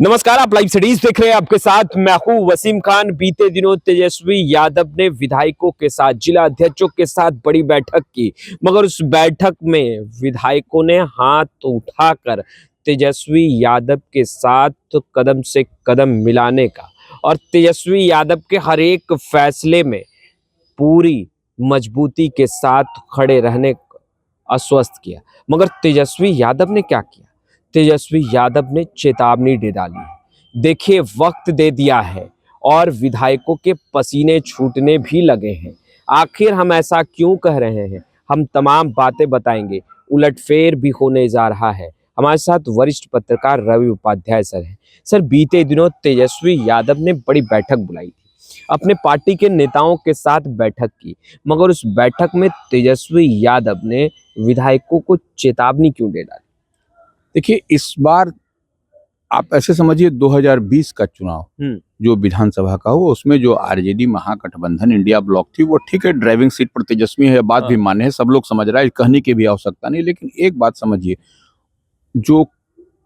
नमस्कार, आप live studies देख रहे हैं। आपके साथ मैं हूं वसीम खान। बीते दिनों तेजस्वी यादव ने विधायकों के साथ, जिला अध्यक्षों के साथ बड़ी बैठक की, मगर उस बैठक में विधायकों ने हाथ उठाकर तेजस्वी यादव के साथ कदम से कदम मिलाने का और तेजस्वी यादव के हर एक फैसले में पूरी मजबूती के साथ खड़े रहने को आश्वस्त किया। मगर तेजस्वी यादव ने क्या किया? तेजस्वी यादव ने चेतावनी दे डाली है। देखिए, वक्त दे दिया है और विधायकों के पसीने छूटने भी लगे हैं। आखिर हम ऐसा क्यों कह रहे हैं? हम तमाम बातें बताएंगे। उलटफेर भी होने जा रहा है। हमारे साथ वरिष्ठ पत्रकार रवि उपाध्याय सर हैं। सर, बीते दिनों तेजस्वी यादव ने बड़ी बैठक बुलाई थी, अपने पार्टी के नेताओं के साथ बैठक की, मगर उस बैठक में तेजस्वी यादव ने विधायकों को चेतावनी क्यों दे डाली? देखिए, इस बार आप ऐसे समझिए 2020 का चुनाव जो विधानसभा का हुआ, उसमें जो आरजेडी महागठबंधन इंडिया ब्लॉक थी, वो ठीक है, ड्राइविंग सीट पर तेजस्वी है, बात भी मान्य है, सब लोग समझ रहा है, कहने की भी आवश्यकता नहीं। लेकिन एक बात समझिए, जो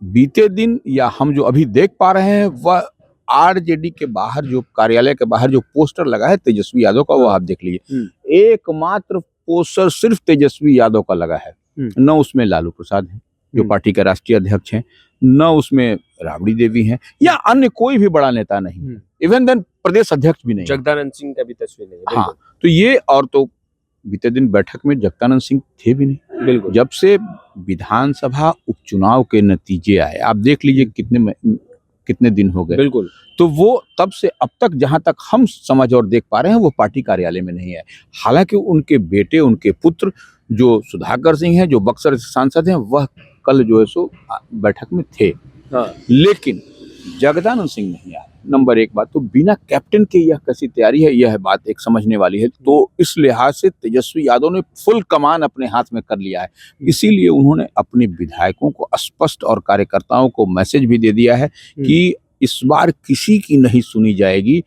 बीते दिन या हम जो अभी देख पा रहे हैं, वह आरजेडी के बाहर, जो कार्यालय के बाहर जो पोस्टर लगा है तेजस्वी यादव का, वो आप देख लीजिए। एकमात्र पोस्टर सिर्फ तेजस्वी यादव का लगा है। न उसमें लालू प्रसाद है जो पार्टी के राष्ट्रीय अध्यक्ष हैं, न उसमें राबड़ी देवी हैं या अन्य कोई भी बड़ा नेता नहीं, इवन देन प्रदेश अध्यक्ष भी नहीं, जगदानंद सिंह का भी तस्वीर नहीं है। हाँ, तो ये, और तो बीते दिन बैठक में जगदानंद सिंह थे भी नहीं। बिल्कुल। जब से विधानसभा उपचुनाव के नतीजे आए, आप देख लीजिए कितने दिन हो गए। बिल्कुल। तो वो तब से अब तक, जहां तक हम समझ और देख पा रहे हैं, वो पार्टी कार्यालय में नहीं है। हालांकि उनके बेटे, उनके पुत्र जो सुधाकर सिंह हैं, जो बक्सर से सांसद हैं, वह कल जो है सो बैठक में थे। हाँ। लेकिन जगदानंद सिंह नहीं आए। नंबर एक बात, तो बिना कैप्टन के यह कैसी तैयारी है, यह बात एक समझने वाली है। तो इस लिहाज से तेजस्वी यादव ने फुल कमान अपने हाथ में कर लिया है। इसीलिए उन्होंने अपने विधायकों को स्पष्ट और कार्यकर्ताओं को मैसेज भी दे दिया है कि इस बार किसी की नहीं सुनी जाएगी।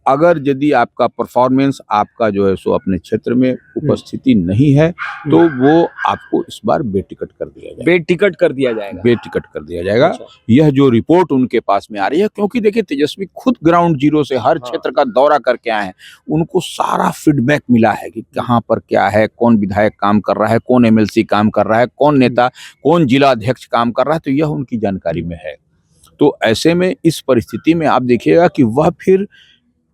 अगर यदि आपका परफॉर्मेंस, आपका जो है सो अपने क्षेत्र में उपस्थिति नहीं है, तो वो आपको इस बार बेटिकट कर दिया जाएगा। बेटिकट कर दिया जाएगा। बेटिकट कर दिया जाएगा। अच्छा। यह जो रिपोर्ट उनके पास में आ रही है, क्योंकि देखिए, तेजस्वी खुद ग्राउंड जीरो से हर क्षेत्र का दौरा करके आए हैं। उनको सारा फीडबैक मिला है कि कहाँ पर क्या है, कौन विधायक काम कर रहा है, कौन एमएलसी काम कर रहा है, कौन नेता, कौन जिला अध्यक्ष काम कर रहा है, तो यह उनकी जानकारी में है। तो ऐसे में इस परिस्थिति में आप देखिएगा कि वह फिर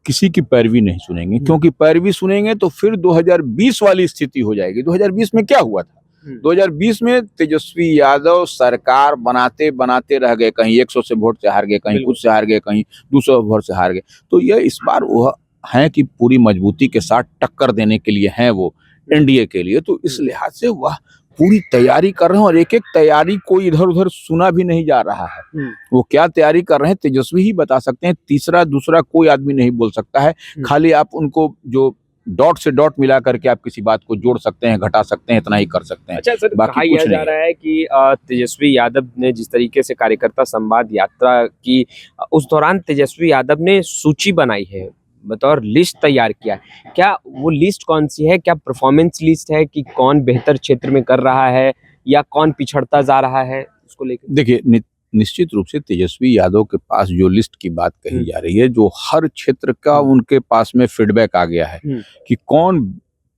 किसी की पैरवी नहीं सुनेंगे, क्योंकि पैरवी सुनेंगे तो फिर 2020 वाली स्थिति हो जाएगी। 2020 में क्या हुआ था? 2020 में तेजस्वी यादव सरकार बनाते बनाते रह गए, कहीं 100 से वोट से हार गए, कहीं कुछ से हार गए, कहीं 200 वोट से हार गए। तो यह इस बार वह है कि पूरी मजबूती के साथ टक्कर देने के लिए हैं वो एनडीए के लिए। तो इस लिहाज से वह पूरी तैयारी कर रहे हैं, और एक एक तैयारी कोई इधर उधर सुना भी नहीं जा रहा है। वो क्या तैयारी कर रहे हैं तेजस्वी ही बता सकते हैं, तीसरा दूसरा कोई आदमी नहीं बोल सकता है। खाली आप उनको जो डॉट से डॉट मिला करके आप किसी बात को जोड़ सकते हैं, घटा सकते हैं, इतना ही कर सकते हैं। अच्छा सर, कहा यह जा रहा है कि तेजस्वी यादव ने जिस तरीके से कार्यकर्ता संवाद यात्रा की, उस दौरान तेजस्वी यादव ने सूची बनाई है, बतौर लिस्ट तैयार किया है। क्या वो लिस्ट कौन सी है? क्या परफॉर्मेंस लिस्ट है कि कौन बेहतर क्षेत्र में कर रहा है या कौन पिछड़ता जा रहा है, उसको लेकर? देखिए, निश्चित रूप से तेजस्वी यादव के पास जो लिस्ट की बात कही जा रही है, जो हर क्षेत्र का उनके पास में फीडबैक आ गया है कि कौन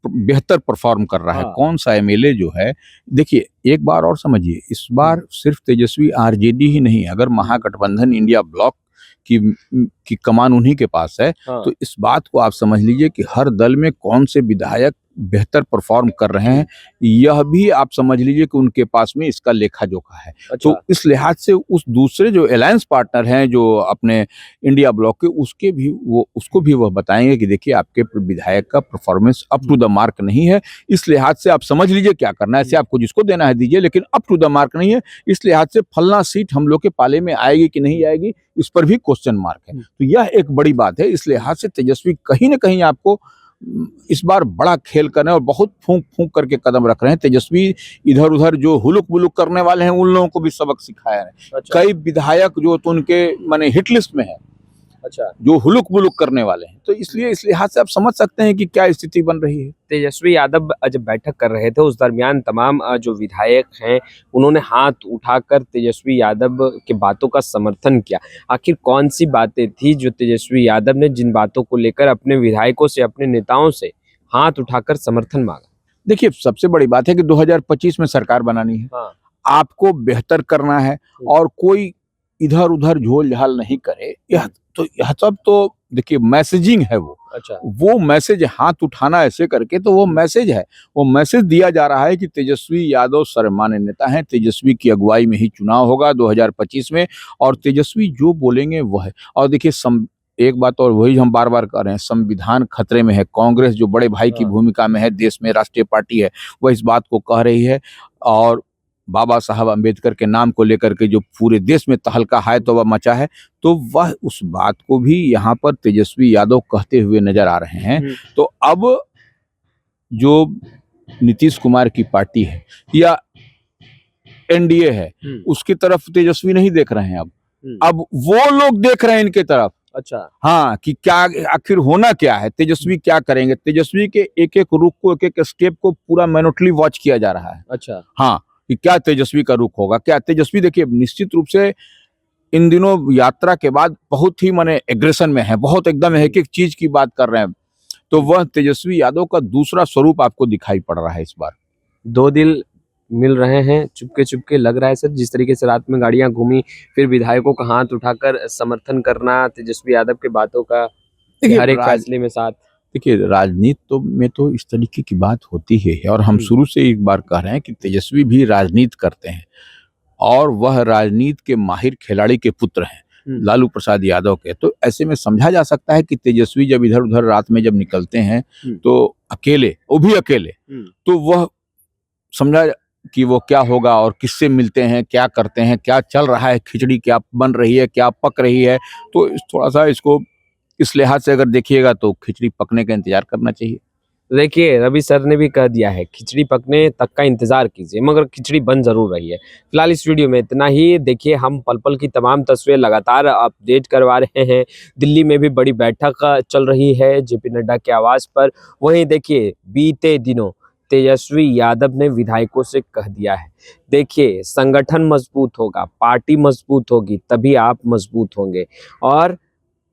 बेहतर परफॉर्म कर रहा है, कौन सा एमएलए जो है। देखिए, एक बार और समझिए, इस बार सिर्फ तेजस्वी आरजेडी ही नहीं, अगर महागठबंधन इंडिया ब्लॉक की कमान उन्हीं के पास है, तो इस बात को आप समझ लीजिए कि हर दल में कौन से विधायक बेहतर परफॉर्म कर रहे हैं, यह भी आप समझ लीजिए कि उनके पास में इसका लेखा जोखा है। अच्छा। तो इस लिहाज से उस दूसरे जो अलायंस पार्टनर हैं, जो अपने इंडिया ब्लॉक के, उसको भी वह बताएंगे कि देखिए, आपके विधायक का performance up to the mark नहीं है। इस लिहाज से आप समझ लीजिए क्या करना है। ऐसे आपको जिसको देना है दीजिए, लेकिन अप टू द मार्क नहीं है। इस लिहाज से फलना सीट हम लोग के पाले में आएगी कि नहीं आएगी, इस पर भी क्वेश्चन मार्क है। तो यह एक बड़ी बात है। इस लिहाज से तेजस्वी कहीं ना कहीं आपको इस बार बड़ा खेल करने और बहुत फूंक फूंक करके कदम रख रहे हैं। तेजस्वी इधर उधर जो हुलुक बुलुक करने वाले हैं, उन लोगों को भी सबक सिखाया है। अच्छा। कई विधायक जो तो उनके माने हिट लिस्ट में है, अच्छा। जो हुलुक बुलुक करने वाले हैं। तो इसलिए इस लिहाज से आप समझ सकते हैं कि क्या स्थिति बन रही है। तेजस्वी यादव जब बैठक कर रहे थे उस दरमियान तमाम जो विधायक हैं उन्होंने हाथ उठाकर तेजस्वी यादव की बातों का समर्थन किया। आखिर कौन सी बातें थी जो तेजस्वी यादव ने जिन बातों को लेकर अपने विधायकों से, अपने नेताओं से हाथ उठाकर समर्थन मांगा? देखिए, सबसे बड़ी बात है कि 2025 में सरकार बनानी है। हाँ। आपको बेहतर करना है और कोई इधर-उधर झोल-झाल नहीं करे। यह सब तो देखिए मैसेजिंग है वो। अच्छा। वो मैसेज हाथ उठाना ऐसे करके तो वो मैसेज है। वो मैसेज दिया जा रहा है कि तेजस्वी यादव सर्वमान्य नेता हैं, तेजस्वी की अगुवाई में ही चुनाव होगा 2025 में और तेजस्वी जो बोलेंगे वो है। और देखिए एक बात और वही हम बार-बार कह रहे हैं, संविधान खतरे में है। कांग्रेस जो बड़े भाई की हाँ। भूमिका में है, देश में राष्ट्रीय पार्टी है, वह इस बात को कह रही है और बाबा साहब अम्बेडकर के नाम को लेकर के जो पूरे देश में तहलका हाय तौबा मचा है, तो वह उस बात को भी यहाँ पर तेजस्वी यादव कहते हुए नजर आ रहे हैं। तो अब जो नीतीश कुमार की पार्टी है या एनडीए है, उसकी तरफ तेजस्वी नहीं देख रहे हैं अब वो लोग देख रहे हैं इनके तरफ। अच्छा। हाँ, कि क्या आखिर होना क्या है, तेजस्वी क्या करेंगे। तेजस्वी के एक-एक रुख को, एक-एक स्टेप को पूरा मैन्युटली वॉच किया जा रहा है। अच्छा। हाँ, कि क्या तेजस्वी का रुख होगा, क्या तेजस्वी देखिए निश्चित रूप से इन दिनों यात्रा के बाद बहुत ही माने एग्रेशन में है, बहुत एकदम एक-एक चीज की बात कर रहे हैं। तो वह तेजस्वी यादव का दूसरा स्वरूप आपको दिखाई पड़ रहा है इस बार। दो दिल मिल रहे हैं, चुपके-चुपके लग रहा है सर, जिस तरीके से रात में गाड़ियाँ घूमी, फिर विधायकों का हाथ उठाकर समर्थन करना, तेजस्वी यादव की बातों का कि देखिए हर एक फैसले में साथ। देखिए राजनीति तो में तो इस तरीके की बात होती ही है और हम शुरू से एक बार कह रहे हैं कि तेजस्वी भी राजनीति करते हैं और वह राजनीति के माहिर खिलाड़ी के पुत्र हैं, लालू प्रसाद यादव के। तो ऐसे में समझा जा सकता है कि तेजस्वी जब इधर-उधर रात में जब निकलते हैं तो अकेले, वो भी अकेले, तो वह समझा कि वो क्या होगा और किससे मिलते हैं, क्या करते हैं, क्या चल रहा है, खिचड़ी क्या बन रही है, क्या पक रही है। तो थोड़ा-सा इसको इस लिहाज से अगर देखिएगा तो खिचड़ी पकने का इंतजार करना चाहिए। देखिए, रवि सर ने भी कह दिया है, खिचड़ी पकने तक का इंतज़ार कीजिए, मगर खिचड़ी बन ज़रूर रही है। फिलहाल इस वीडियो में इतना ही। देखिए, हम पल-पल की तमाम तस्वीरें लगातार अपडेट करवा रहे हैं। दिल्ली में भी बड़ी बैठक चल रही है जेपी नड्डा के आवास पर। वहीं देखिए, बीते दिनों तेजस्वी यादव ने विधायकों से कह दिया है, देखिए संगठन मजबूत होगा, पार्टी मजबूत होगी, तभी आप मजबूत होंगे। और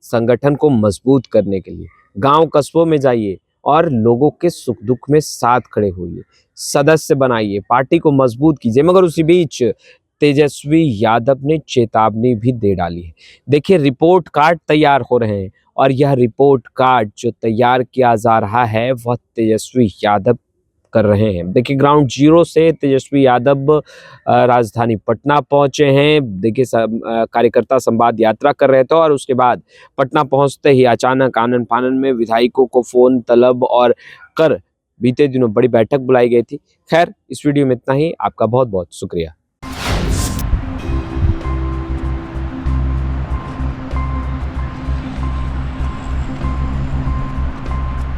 संगठन को मजबूत करने के लिए गाँव कस्बों में जाइए और लोगों के सुख दुख में साथ खड़े होइए, सदस्य बनाइए, पार्टी को मजबूत कीजिए। मगर उसी बीच तेजस्वी यादव ने चेतावनी भी दे डाली है। देखिए, रिपोर्ट कार्ड तैयार हो रहे हैं और यह रिपोर्ट कार्ड जो तैयार किया जा रहा है वह तेजस्वी यादव कर रहे हैं। देखिए, ग्राउंड जीरो से तेजस्वी यादव राजधानी पटना पहुंचे हैं। देखिए, कार्यकर्ता संवाद यात्रा कर रहे थे और उसके बाद पटना पहुंचते ही अचानक आनन फानन में विधायकों को फोन तलब और कर बीते दिनों बड़ी बैठक बुलाई गई थी। खैर, इस वीडियो में इतना ही। आपका बहुत बहुत शुक्रिया।